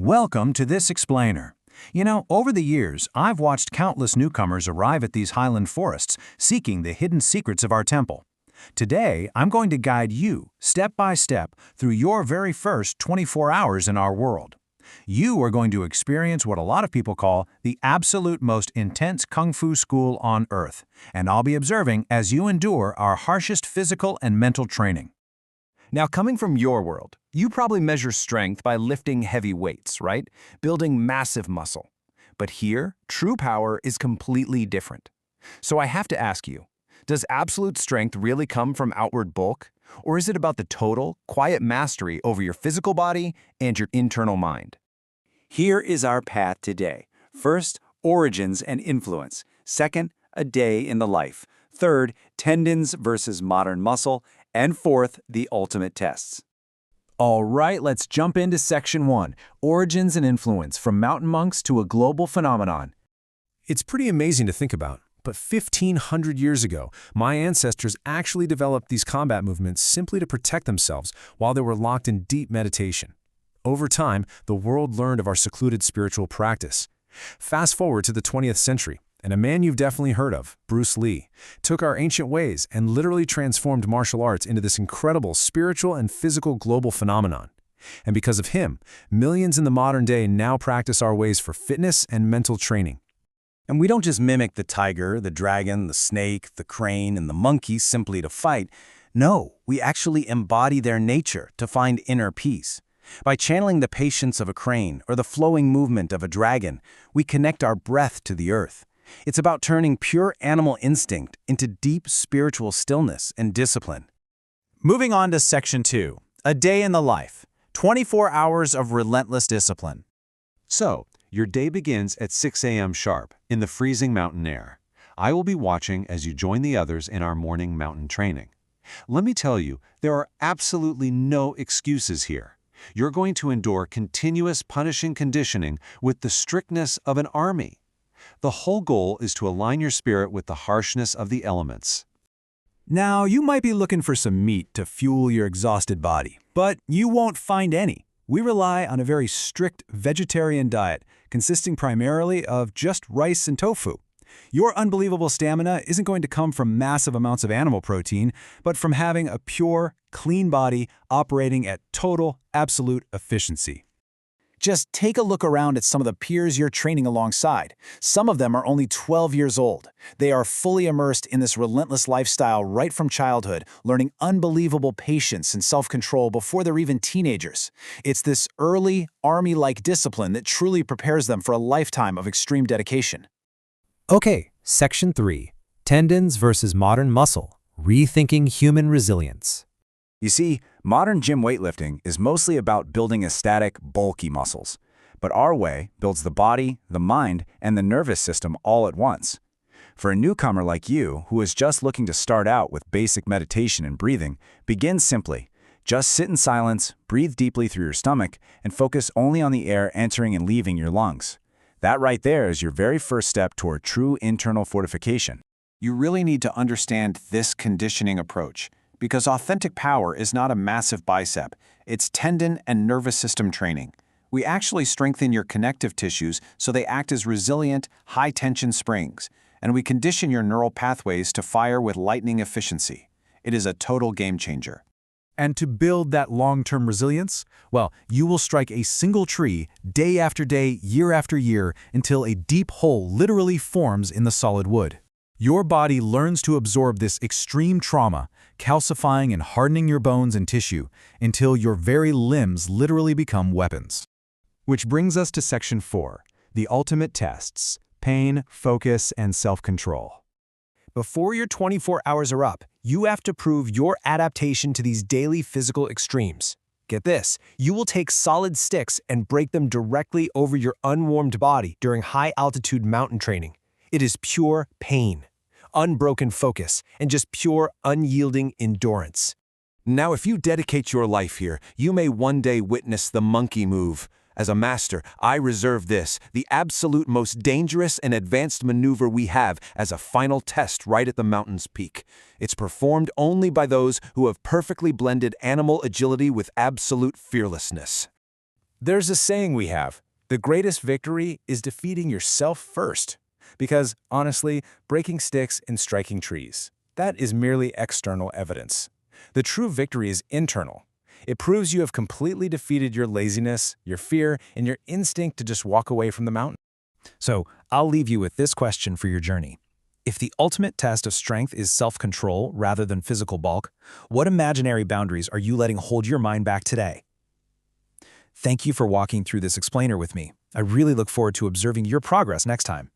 Welcome to this explainer. Over the years, I've watched countless newcomers arrive at these highland forests, seeking the hidden secrets of our temple. Today, I'm going to guide you, step by step, through your very first 24 hours in our world. You are going to experience what a lot of people call the absolute most intense kung fu school on earth, and I'll be observing as you endure our harshest physical and mental training. Now, coming from your world, you probably measure strength by lifting heavy weights, right? Building massive muscle. But here, true power is completely different. So I have to ask you, does absolute strength really come from outward bulk? Or is it about the total, quiet mastery over your physical body and your internal mind? Here is our path today. First, origins and influence. Second, a day in the life. Third, tendons versus modern muscle. And fourth, the ultimate tests. All right, let's jump into Section 1, Origins and Influence, from mountain monks to a global phenomenon. It's pretty amazing to think about, but 1,500 years ago, my ancestors actually developed these combat movements simply to protect themselves while they were locked in deep meditation. Over time, the world learned of our secluded spiritual practice. Fast forward to the 20th century, and a man you've definitely heard of, Bruce Lee, took our ancient ways and literally transformed martial arts into this incredible spiritual and physical global phenomenon. And because of him, millions in the modern day now practice our ways for fitness and mental training. And we don't just mimic the tiger, the dragon, the snake, the crane, and the monkey simply to fight. No, we actually embody their nature to find inner peace. By channeling the patience of a crane or the flowing movement of a dragon, we connect our breath to the earth. It's about turning pure animal instinct into deep spiritual stillness and discipline. Moving on to Section 2, A Day in the Life, 24 Hours of Relentless Discipline. So, your day begins at 6 a.m. sharp in the freezing mountain air. I will be watching as you join the others in our morning mountain training. Let me tell you, there are absolutely no excuses here. You're going to endure continuous punishing conditioning with the strictness of an army. The whole goal is to align your spirit with the harshness of the elements. Now, you might be looking for some meat to fuel your exhausted body, but you won't find any. We rely on a very strict vegetarian diet, consisting primarily of just rice and tofu. Your unbelievable stamina isn't going to come from massive amounts of animal protein, but from having a pure, clean body operating at total, absolute efficiency. Just take a look around at some of the peers you're training alongside. Some of them are only 12 years old. They are fully immersed in this relentless lifestyle right from childhood, learning unbelievable patience and self-control before they're even teenagers. It's this early, army-like discipline that truly prepares them for a lifetime of extreme dedication. Okay, Section 3, Tendons versus Modern Muscle, Rethinking Human Resilience. You see, modern gym weightlifting is mostly about building static, bulky muscles. But our way builds the body, the mind, and the nervous system all at once. For a newcomer like you, who is just looking to start out with basic meditation and breathing, begin simply. Just sit in silence, breathe deeply through your stomach, and focus only on the air entering and leaving your lungs. That right there is your very first step toward true internal fortification. You really need to understand this conditioning approach, because authentic power is not a massive bicep, it's tendon and nervous system training. We actually strengthen your connective tissues so they act as resilient, high-tension springs, and we condition your neural pathways to fire with lightning efficiency. It is a total game changer. And to build that long-term resilience, well, you will strike a single tree day after day, year after year, until a deep hole literally forms in the solid wood. Your body learns to absorb this extreme trauma, calcifying and hardening your bones and tissue until your very limbs literally become weapons. Which brings us to Section 4, the ultimate tests, pain, focus, and self-control. Before your 24 hours are up, you have to prove your adaptation to these daily physical extremes. Get this, you will take solid sticks and break them directly over your unwarmed body during high-altitude mountain training. It is pure pain, unbroken focus, and just pure, unyielding endurance. Now, if you dedicate your life here, you may one day witness the monkey move. As a master, I reserve this, the absolute most dangerous and advanced maneuver we have, as a final test right at the mountain's peak. It's performed only by those who have perfectly blended animal agility with absolute fearlessness. There's a saying we have, the greatest victory is defeating yourself first. Because, honestly, breaking sticks and striking trees, that is merely external evidence. The true victory is internal. It proves you have completely defeated your laziness, your fear, and your instinct to just walk away from the mountain. So, I'll leave you with this question for your journey. If the ultimate test of strength is self-control rather than physical bulk, what imaginary boundaries are you letting hold your mind back today? Thank you for walking through this explainer with me. I really look forward to observing your progress next time.